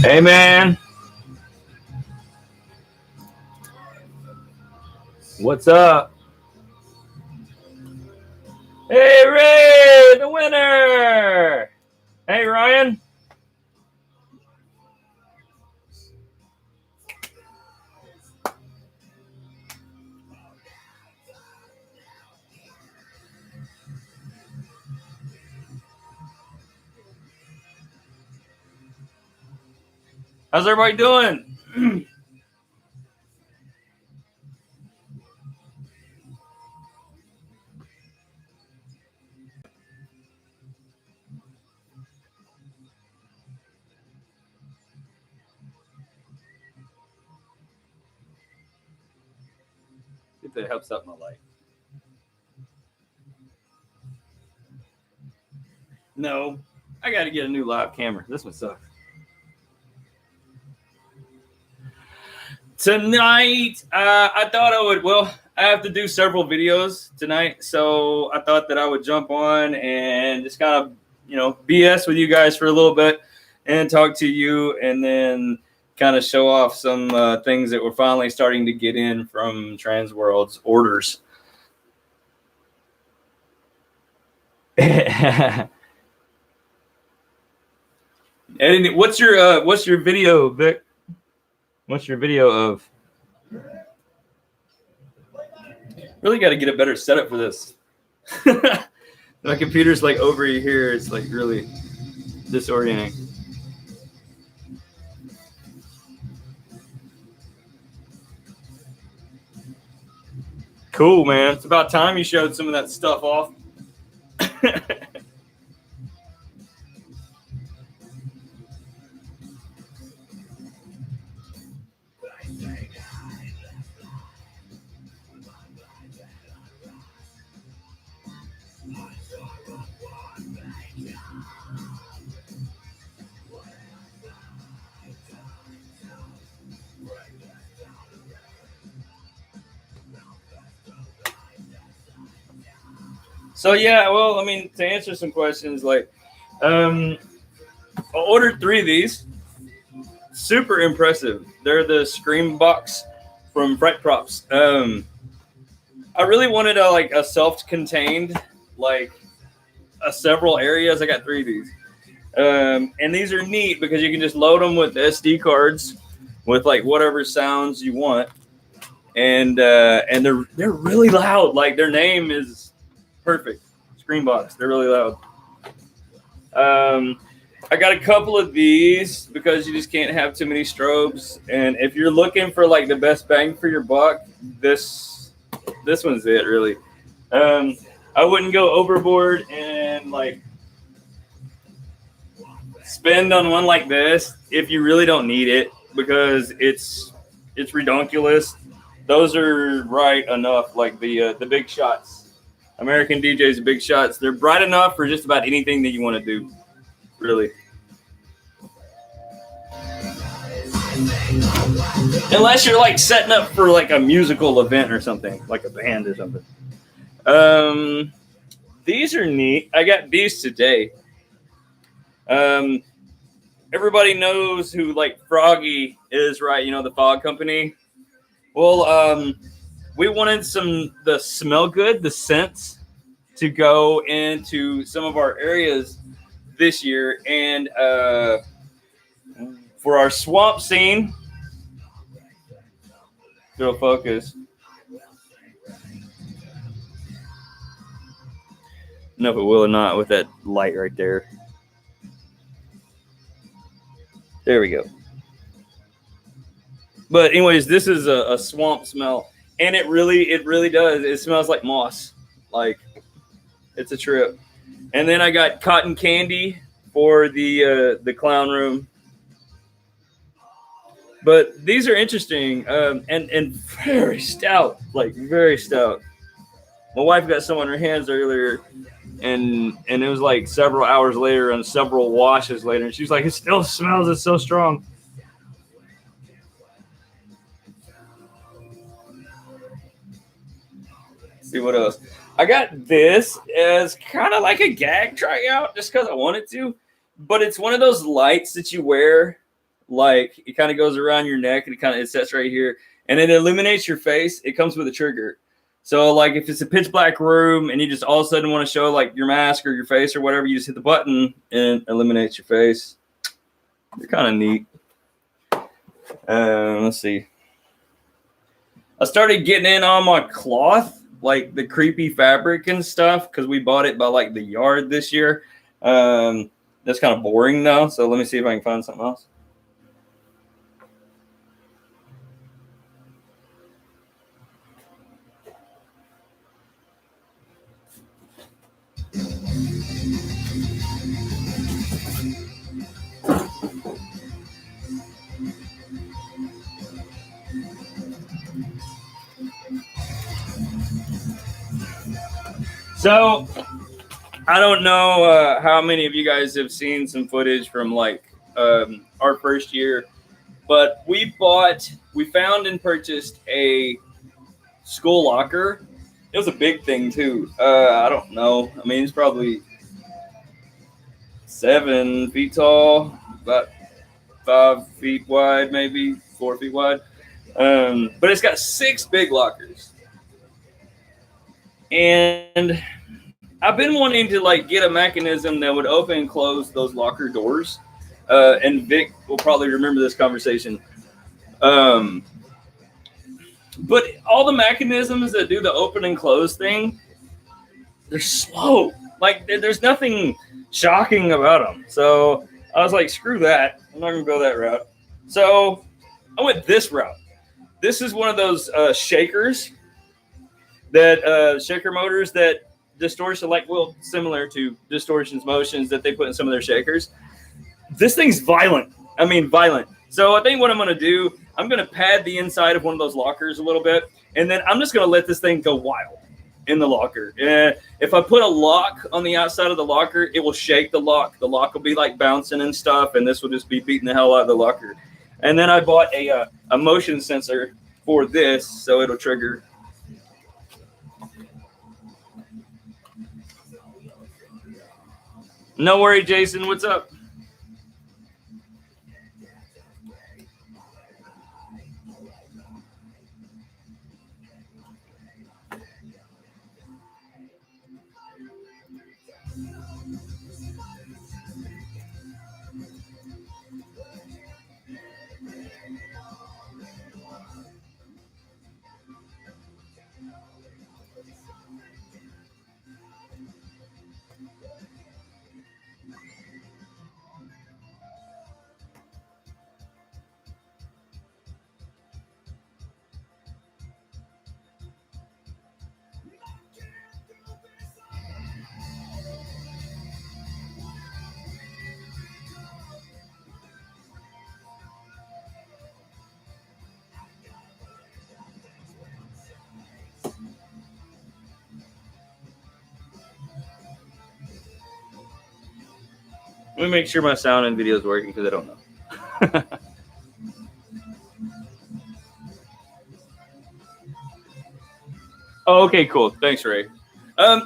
Hey, man. What's up? Hey, Ray, the winner. Hey, Ryan. How's everybody doing? If that helps out my life. No, I got to get a new live camera. This one sucks. Tonight, I thought I would, I have to do several videos tonight, so I thought that I would jump on and just kind of, BS with you guys for a little bit and talk to you, and then kind of show off some things that we're finally starting to get in from Transworld's orders. And what's your video, Vic? What's your video of? Really got to get a better setup for this. My computer's like over here. It's like really disorienting. Cool, man. It's about time you showed some of that stuff off. So yeah, well, I mean, to answer some questions, like, I ordered 3 of these. Super impressive. They're the Scream box from Fright Props. I really wanted a self-contained, several areas. I got 3 of these, and these are neat because you can just load them with SD cards with whatever sounds you want, and they're really loud. Like, their name is perfect. Screenbox. They're really loud. I got a couple of these because you just can't have too many strobes. And if you're looking for the best bang for your buck, this one's it, really. I wouldn't go overboard and spend on one like this if you really don't need it, because it's redonkulous. Those are bright enough, like the big shots. American DJs, big shots. They're bright enough for just about anything that you want to do, really. Unless you're setting up for a musical event or something, like a band or something. These are neat. I got these today. Everybody knows who Froggy is, right? The Fog Company. Well, we wanted the smell good, the scents, to go into some of our areas this year. And for our swamp scene, it'll focus. No, if it will or not with that light right there. There we go. But anyways, this is a swamp smell, and it really does. It smells like moss. Like it's a trip. And then I got cotton candy for the clown room. But these are interesting, and very stout, like very stout. My wife got some on her hands earlier, and it was like several hours later and several washes later, and she was like, "It still smells. It's so strong." Let's see what else. I got this as kind of like a gag tryout, just because I wanted to, but it's one of those lights that you wear. Like it kind of goes around your neck and it sets right here and it illuminates your face. It comes with a trigger. So like if it's a pitch black room and you just all of a sudden want to show like your mask or your face or whatever, you just hit the button and it illuminates your face. They're kind of neat. Let's see. I started getting in on my cloth, like the creepy fabric and stuff, because we bought it by like the yard this year. That's kind of boring though. So let me see if I can find something else. So I don't know how many of you guys have seen some footage from like our first year, but we found and purchased a school locker. It was a big thing too. I don't know. I mean, it's probably 7 feet tall, about 5 feet wide, maybe 4 feet wide. But it's got 6 big lockers. And I've been wanting to like get a mechanism that would open and close those locker doors. And Vic will probably remember this conversation. But all the mechanisms that do the open and close thing, they're slow. Like there's nothing shocking about them. So I was like, screw that. I'm not going to go that route. So I went this route. This is one of those shakers that shaker motors that distortion, like, well, similar to distortions motions that they put in some of their shakers. This thing's violent. I mean, violent. So I think what I'm going to do, I'm going to pad the inside of one of those lockers a little bit, and then I'm just going to let this thing go wild in the locker. If I put a lock on the outside of the locker, it will shake the lock. The lock will be like bouncing and stuff, and this will just be beating the hell out of the locker. And then I bought a motion sensor for this, so it'll trigger. No worry, Jason. What's up? Let me make sure my sound and video is working because I don't know. Oh, okay, cool. Thanks, Ray.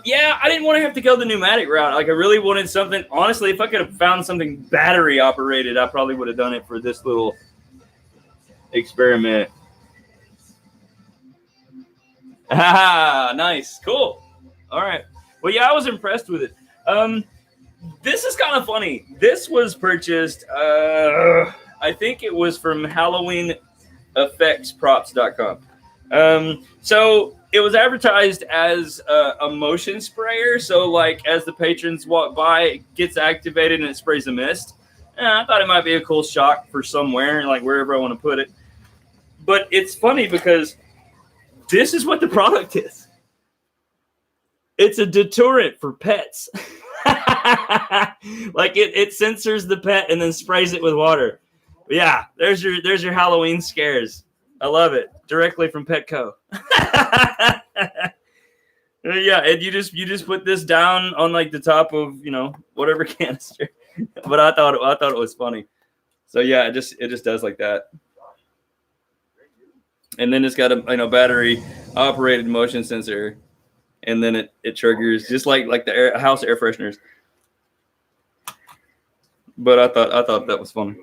Yeah, I didn't want to have to go the pneumatic route. Like, I really wanted something. Honestly, if I could have found something battery operated, I probably would have done it for this little experiment. Ah, nice. Cool. All right. Well, yeah, I was impressed with it. This is kind of funny. This was purchased, I think it was from HalloweenEffectsProps.com. So it was advertised as a motion sprayer. So like as the patrons walk by, it gets activated and it sprays a mist. I thought it might be a cool shock for somewhere, like wherever I want to put it. but it's funny because this is what the product is. It's a deterrent for pets. Like it censors the pet and then sprays it with water. Yeah, there's your Halloween scares. I love it. Directly from Petco. Yeah, and you just put this down on like the top of, you know, whatever canister. But I thought it was funny. So yeah, it just does like that. And then it's got a, you know, battery operated motion sensor, and then it triggers just like the house air fresheners. But I thought that was funny.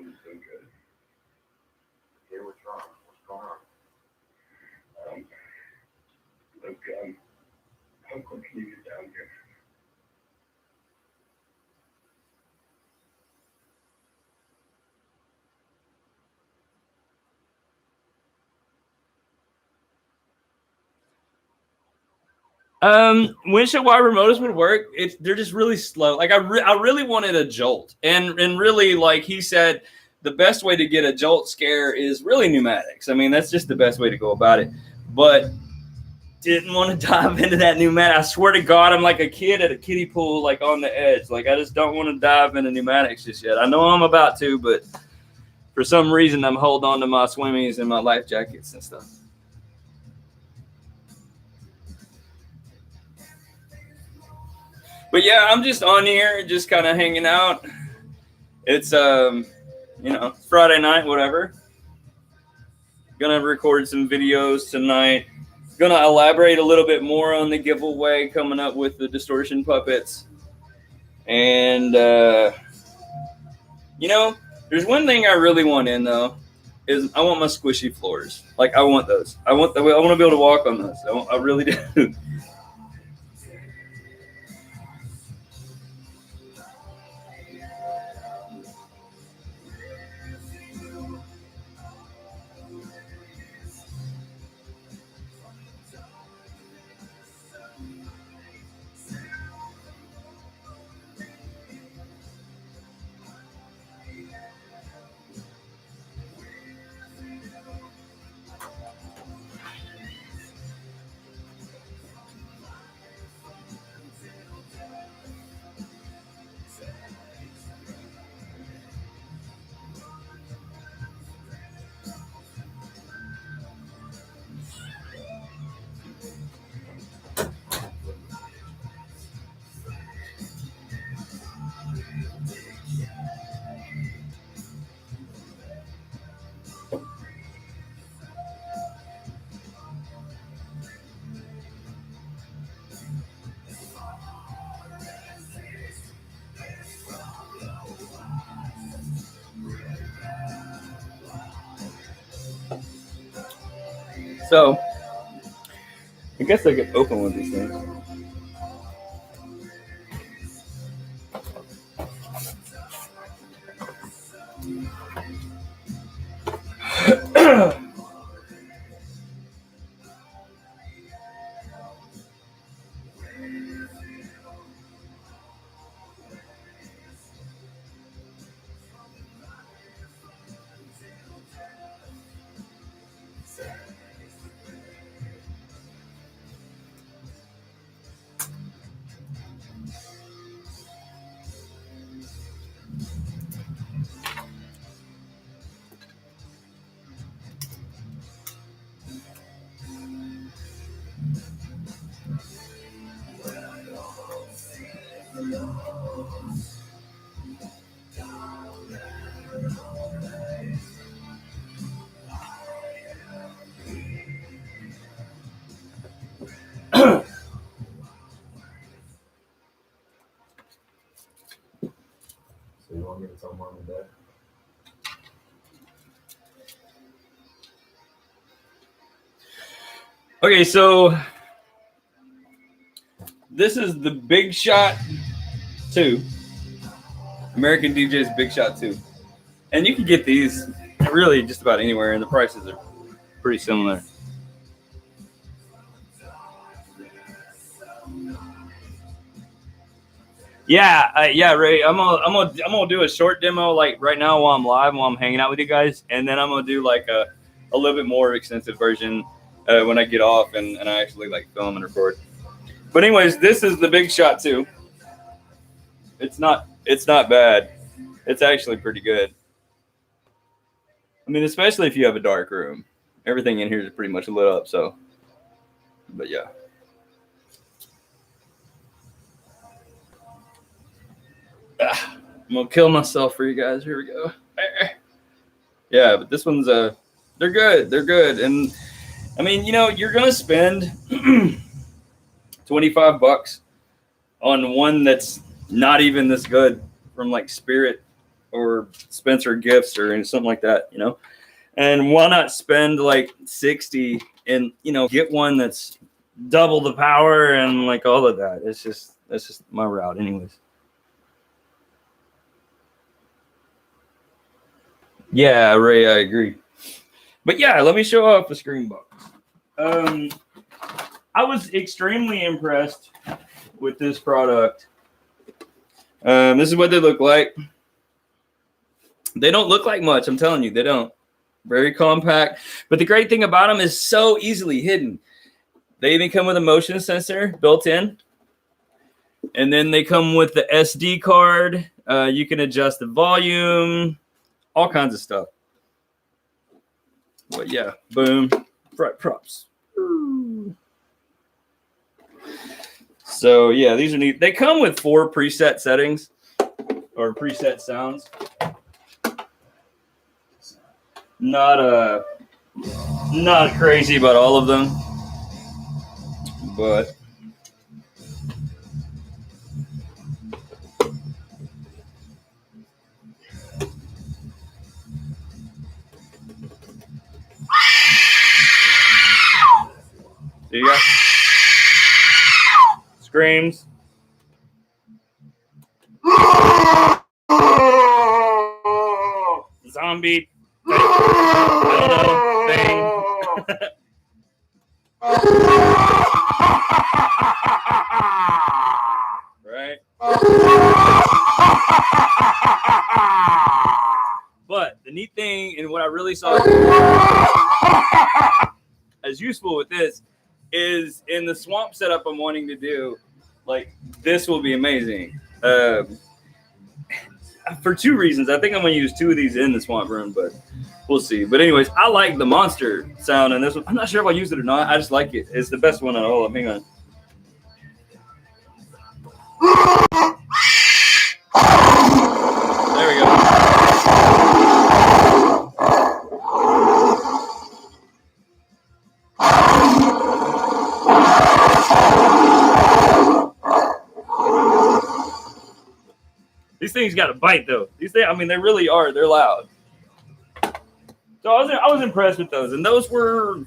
How quick can you get down here? Windshield wiper motors would work. They're just really slow. Like I really wanted a jolt, and really, like he said, the best way to get a jolt scare is really pneumatics. I mean, that's just the best way to go about it. But didn't want to dive into that pneumatic. I swear to God, I'm like a kid at a kiddie pool, like on the edge. Like I just don't want to dive into pneumatics just yet. I know I'm about to, but for some reason, I'm holding on to my swimmies and my life jackets and stuff. But yeah, I'm just on here, just kind of hanging out. It's you know, Friday night, whatever. Gonna record some videos tonight. Gonna elaborate a little bit more on the giveaway coming up with the distortion puppets. And you know, there's one thing I really want in though, is I want my squishy floors. Like I want those. I want to be able to walk on those. I really do. So, I guess I could open one of these things. So you want me to tell mom and dad? Okay, so this is the Big Shot 2. American DJ's Big Shot 2. And you can get these really just about anywhere, and the prices are pretty similar. Yeah, Ray. I'm gonna do a short demo like right now while I'm live, while I'm hanging out with you guys, and then I'm gonna do like a little bit more extensive version when I get off and I actually like film and record. But anyways, this is the big shot too. It's not bad. It's actually pretty good. I mean, especially if you have a dark room. Everything in here is pretty much lit up, so. But yeah. I'm gonna kill myself for you guys. Here we go. Yeah, but this one's they're good. They're good. And I mean, you know, you're gonna spend $25 on one that's not even this good from like Spirit or Spencer Gifts or something like that, you know. And why not spend like 60 and, you know, get one that's double the power and like all of that. That's just my route anyways. Yeah, Ray, I agree. But yeah, let me show off the screen box. I was extremely impressed with this product. This is what they look like. They don't look like much, I'm telling you, they don't. Very compact. But the great thing about them is so easily hidden. They even come with a motion sensor built in. And then they come with the SD card. You can adjust the volume, all kinds of stuff. But yeah, boom, bright props. So yeah, these are neat. They come with 4 preset settings or preset sounds. Not crazy about all of them, but there you go. Screams. Zombie. I don't know. Thing. Right? But the neat thing, and what I really saw as useful with this, is in the swamp setup I'm wanting to do, like, this will be amazing. For 2 reasons. I think I'm going to use 2 of these in the swamp room, but we'll see. But anyways, I like the monster sound in this one. I'm not sure if I'll use it or not. I just like it. It's the best one out of all of them. Hang on. There we go. These things got a bite, though. These things, I mean, they really are. They're loud. So I was impressed with those, and those were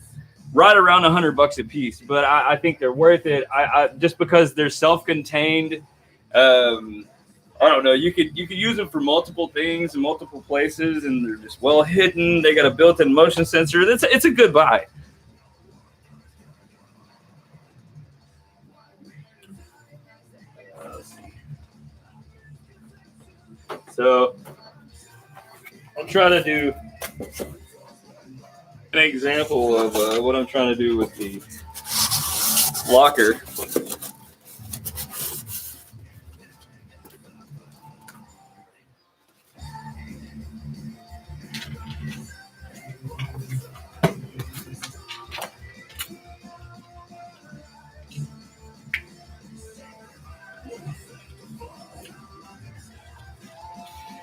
right around $100 a piece. But I think they're worth it. I just because they're self-contained. I don't know. You could use them for multiple things in multiple places, and they're just well hidden. They got a built-in motion sensor. It's a good buy. So I'll try to do an example of what I'm trying to do with the locker.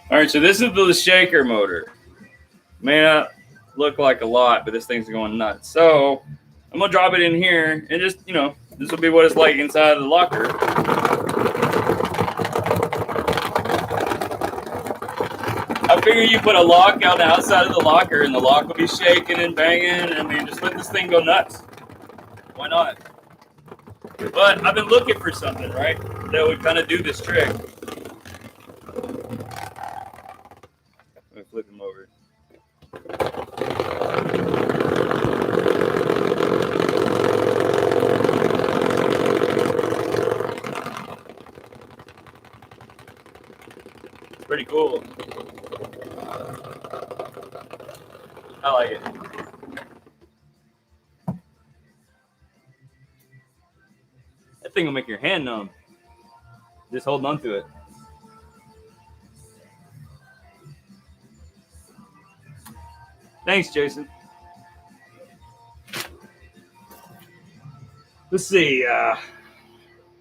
All right, so this is the shaker motor. May not look like a lot, but this thing's going nuts. So I'm gonna drop it in here and just, you know, this will be what it's like inside of the locker. I figure you put a lock on the outside of the locker and the lock will be shaking and banging. I mean, just let this thing go nuts. Why not? But I've been looking for something, right, that would kind of do this trick. Let me flip him over. It's pretty cool. I like it. thing will make your hand numb. Just holding on to it. Thanks, Jason. Let's see.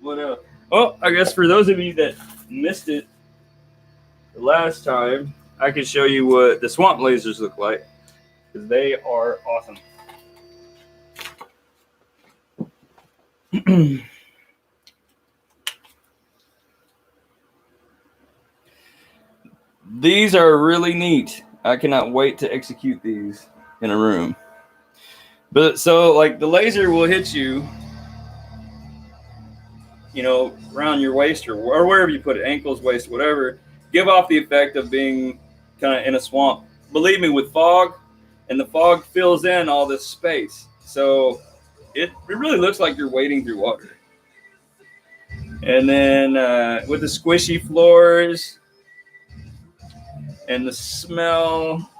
What else? Oh, I guess for those of you that missed it the last time, I can show you what the swamp lasers look like, because they are awesome. These are really neat. I cannot wait to execute these in a room. But so, like, the laser will hit you, you know, around your waist or wherever you put it, ankles, waist, whatever, give off the effect of being kind of in a swamp. Believe me, with fog, and the fog fills in all this space. So it really looks like you're wading through water. And then with the squishy floors and the smell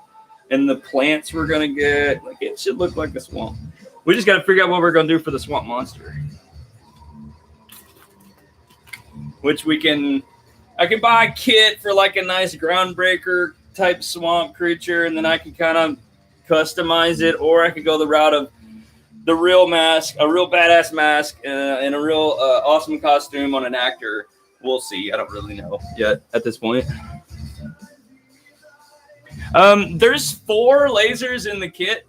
and the plants we're going to get, like, it should look like a swamp. We just got to figure out what we're going to do for the swamp monster. Which I can buy a kit for like a nice groundbreaker type swamp creature, and then I can kind of customize it, or I could go the route of the real mask, a real badass mask, and a real awesome costume on an actor. We'll see. I don't really know yet at this point. There's 4 lasers in the kit.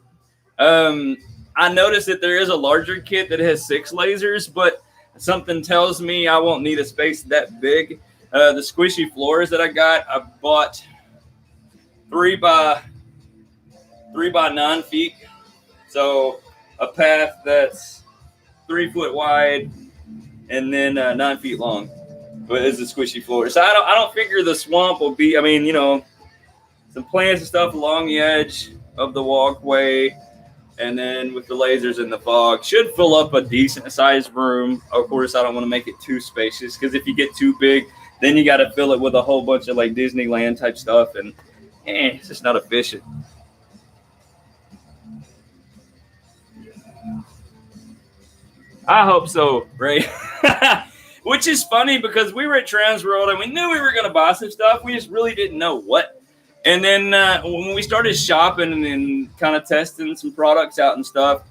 I noticed that there is a larger kit that has 6 lasers, but something tells me I won't need a space that big. The squishy floors that I got, I bought 3 by 9 feet. So a path that's 3 foot wide and then 9 feet long. But it's a squishy floor. So I don't figure the swamp will be, I mean, you know, some plants and stuff along the edge of the walkway. And then with the lasers and the fog, should fill up a decent sized room. Of course, I don't want to make it too spacious, because if you get too big, then you got to fill it with a whole bunch of like Disneyland type stuff, and it's just not efficient. I hope so, right? Which is funny, because we were at Transworld and we knew we were going to buy some stuff. We just really didn't know what. And then when we started shopping and kind of testing some products out and stuff,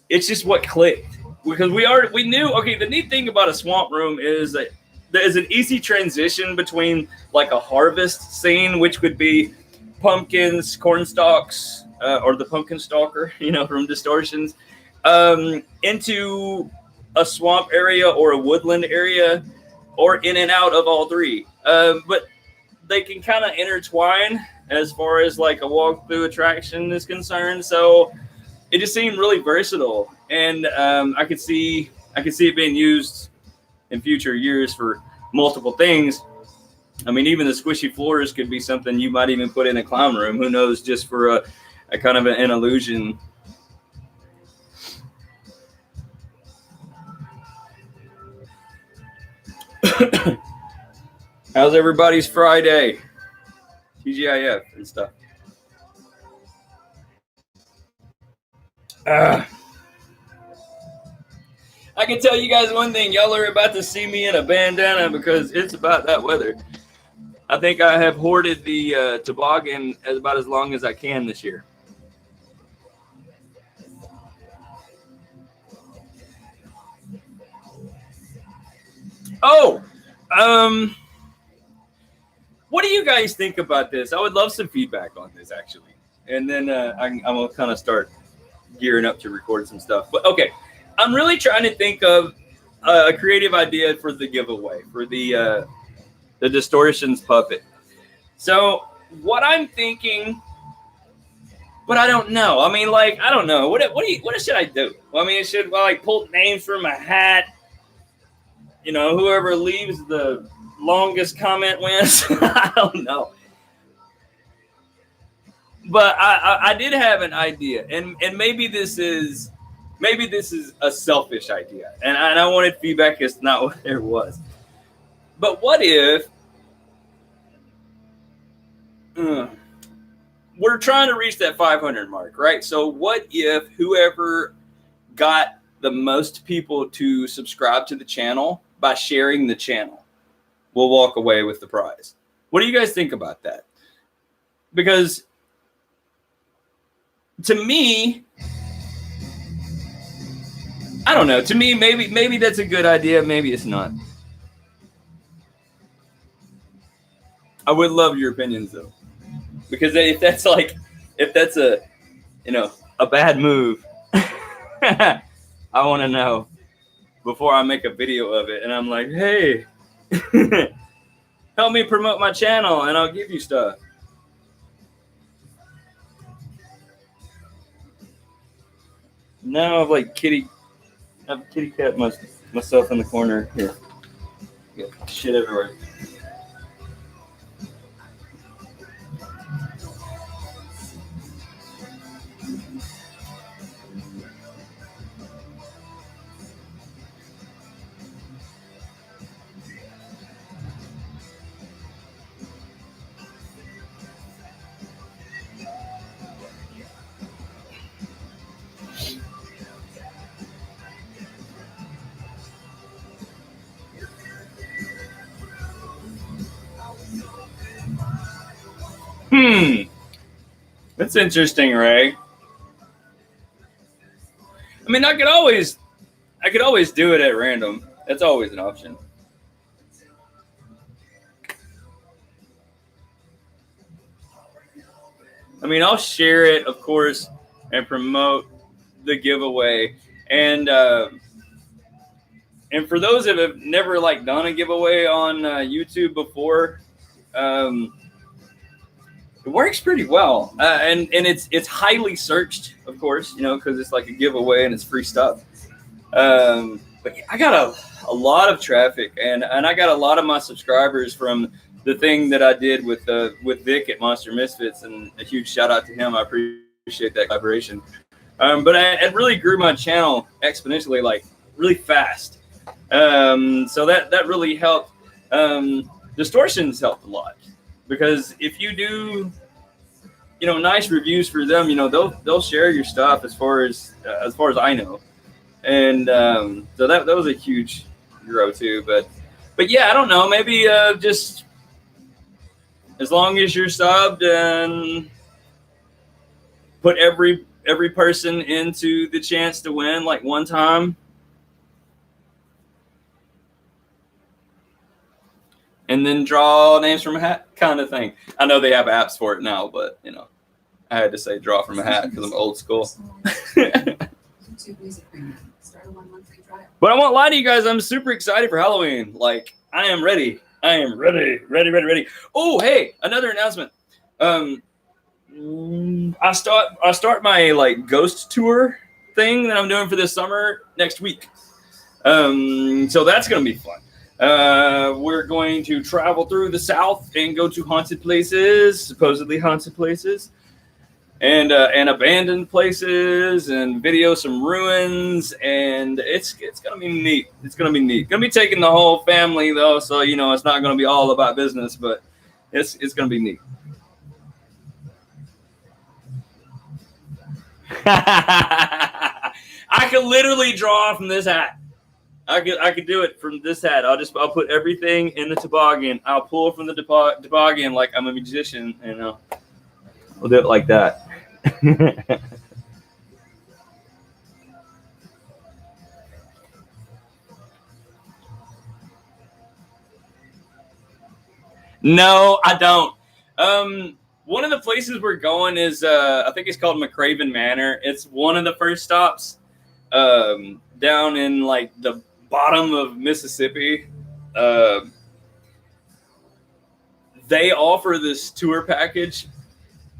it's just what clicked. Because we knew, okay, the neat thing about a swamp room is that there's an easy transition between like a harvest scene, which would be pumpkins, corn stalks, or the pumpkin stalker, you know, from Distortions, into a swamp area or a woodland area, or in and out of all 3. But they can kind of intertwine as far as like a walkthrough attraction is concerned. So it just seemed really versatile, and I could see it being used in future years for multiple things. I mean, even the squishy floors could be something you might even put in a clown room. Who knows? Just for a kind of an illusion. How's everybody's Friday? TGIF and stuff. I can tell you guys one thing. Y'all are about to see me in a bandana, because it's about that weather. I think I have hoarded the toboggan about as long as I can this year. Oh, what do you guys think about this? I would love some feedback on this, actually. And then I'm going to kind of start gearing up to record some stuff. But okay, I'm really trying to think of a creative idea for the giveaway, for the Distortions puppet. So what I'm thinking, but I don't know. I mean, like, I don't know. What should I do? Well, I mean, should I like pull names from a hat? You know, whoever leaves the longest comment wins. I don't know. But I did have an idea, and maybe this is a selfish idea, and I wanted feedback. It's not what there was. But what if we're trying to reach that 500 mark, right? So what if whoever got the most people to subscribe to the channel by sharing the channel will walk away with the prize. What do you guys think about that? Because to me, I don't know. To me, maybe that's a good idea. Maybe it's not. I would love your opinions though, because if that's a a bad move, I want to know before I make a video of it. And I'm like, hey, help me promote my channel, and I'll give you stuff. Now I've like kitty cat myself in the corner here. Got shit everywhere. That's interesting, Ray. I mean, I could always do it at random. That's always an option. I mean, I'll share it, of course, and promote the giveaway. And for those that have never like done a giveaway on YouTube before, it works pretty well, and it's highly searched, of course, because it's like a giveaway and it's free stuff. But I got a lot of traffic, and I got a lot of my subscribers from the thing that I did with Vic at Monster Misfits, and a huge shout out to him. I appreciate that collaboration. But it really grew my channel exponentially, like really fast. So that really helped. Distortions helped a lot. Because if you do, nice reviews for them, they'll share your stuff as far as I know, and so that was a huge grow too. But yeah, I don't know. Maybe just as long as you're subbed and put every person into the chance to win like one time. And then draw names from a hat kind of thing. I know they have apps for it now, but, I had to say draw from a hat because I'm old school. But I won't lie to you guys. I'm super excited for Halloween. Like, I am ready. I am ready. Oh, hey, another announcement. I start my like ghost tour thing that I'm doing for this summer next week. So that's going to be fun. We're going to travel through the South and go to haunted places, supposedly haunted places, and abandoned places, and video some ruins, and it's gonna be neat. It's gonna be neat. Gonna be taking the whole family though, so it's not gonna be all about business, but it's gonna be neat. I could literally draw from this hat. I could do it from this hat. I'll put everything in the toboggan. I'll pull from the toboggan like I'm a magician, and I'll do it like that. No, I don't. One of the places we're going is I think it's called McCraven Manor. It's one of the first stops down in like the bottom of Mississippi. They offer this tour package.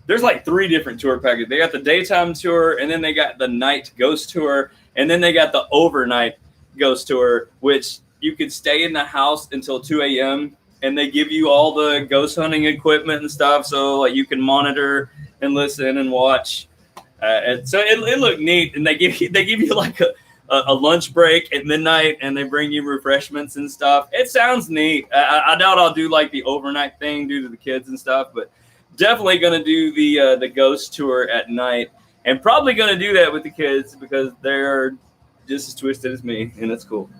There's like 3 different tour packages. They got the daytime tour, and then they got the night ghost tour, and then they got the overnight ghost tour, which you could stay in the house until 2 a.m. and they give you all the ghost hunting equipment and stuff, so like you can monitor and listen and watch. And so it looked neat, and they give you like a lunch break at midnight, and they bring you refreshments and stuff. It sounds neat. I doubt I'll do like the overnight thing due to the kids and stuff, but definitely gonna do the ghost tour at night, and probably gonna do that with the kids because they're just as twisted as me, and that's cool.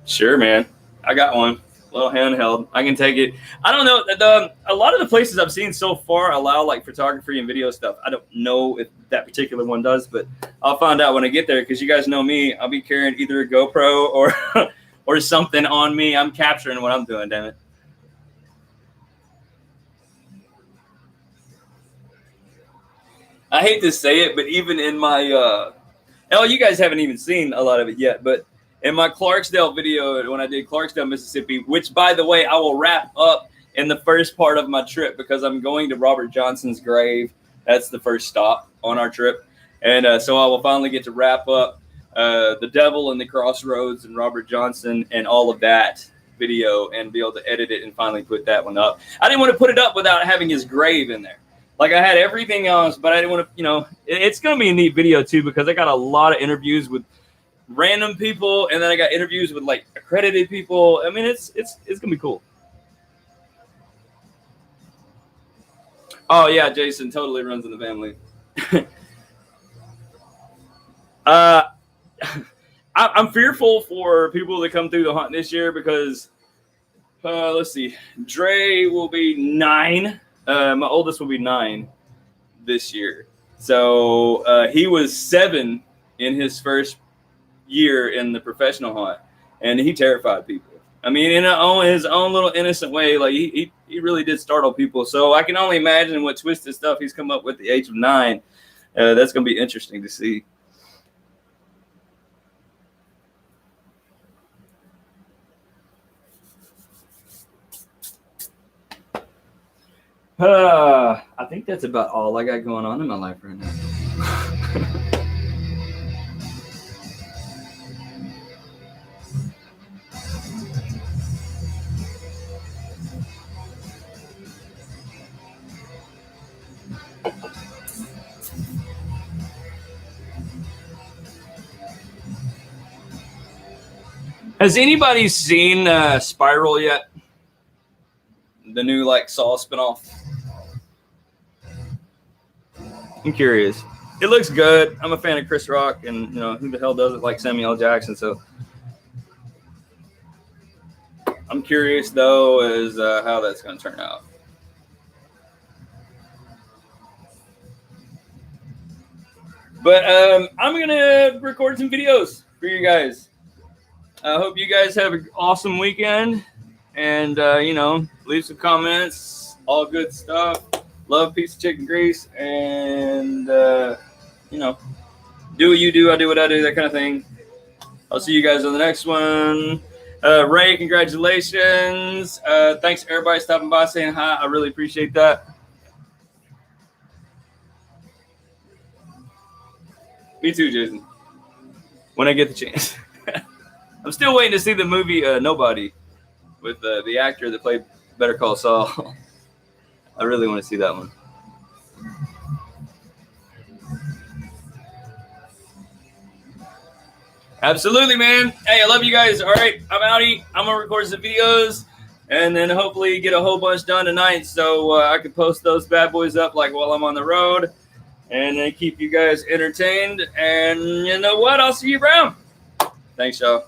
Sure, man. I got one. Little handheld. I can take it. I don't know. A lot of the places I've seen so far allow like photography and video stuff. I don't know if that particular one does, but I'll find out when I get there because you guys know me. I'll be carrying either a GoPro or or something on me. I'm capturing what I'm doing, damn it. I hate to say it, but even in my you guys haven't even seen a lot of it yet, but in my Clarksdale video, when I did Clarksdale, Mississippi, which, by the way, I will wrap up in the first part of my trip because I'm going to Robert Johnson's grave. That's the first stop on our trip. And so I will finally get to wrap up the Devil and the Crossroads and Robert Johnson and all of that video and be able to edit it and finally put that one up. I didn't want to put it up without having his grave in there. Like, I had everything else, but I didn't want to, it's going to be a neat video, too, because I got a lot of interviews with random people, and then I got interviews with like accredited people. I mean, it's gonna be cool. Oh yeah, Jason totally runs in the family. I'm fearful for people that come through the hunt this year because let's see, Dre will be 9. My oldest will be 9 this year. So he was 7 in his first year in the professional hunt, and he terrified people. I mean, in his own little innocent way, like he really did startle people. So I can only imagine what twisted stuff he's come up with at the age of 9. That's going to be interesting to see. I think that's about all I got going on in my life right now. Has anybody seen Spiral yet? The new like Saw spinoff. I'm curious. It looks good. I'm a fan of Chris Rock, and who the hell doesn't like Samuel L. Jackson? So I'm curious though as how that's going to turn out. But I'm gonna record some videos for you guys. I hope you guys have an awesome weekend, and leave some comments, all good stuff. Love, peace, chicken grease, and do what you do, I do what I do, that kind of thing. I'll see you guys on the next one. Ray, congratulations. Thanks everybody stopping by, saying hi. I really appreciate that. Me too, Jason. When I get the chance. I'm still waiting to see the movie Nobody with the actor that played Better Call Saul. I really want to see that one. Absolutely, man. Hey, I love you guys. All right, I'm outie. I'm going to record some videos and then hopefully get a whole bunch done tonight so I can post those bad boys up like while I'm on the road and then keep you guys entertained. And you know what? I'll see you around. Thanks, y'all.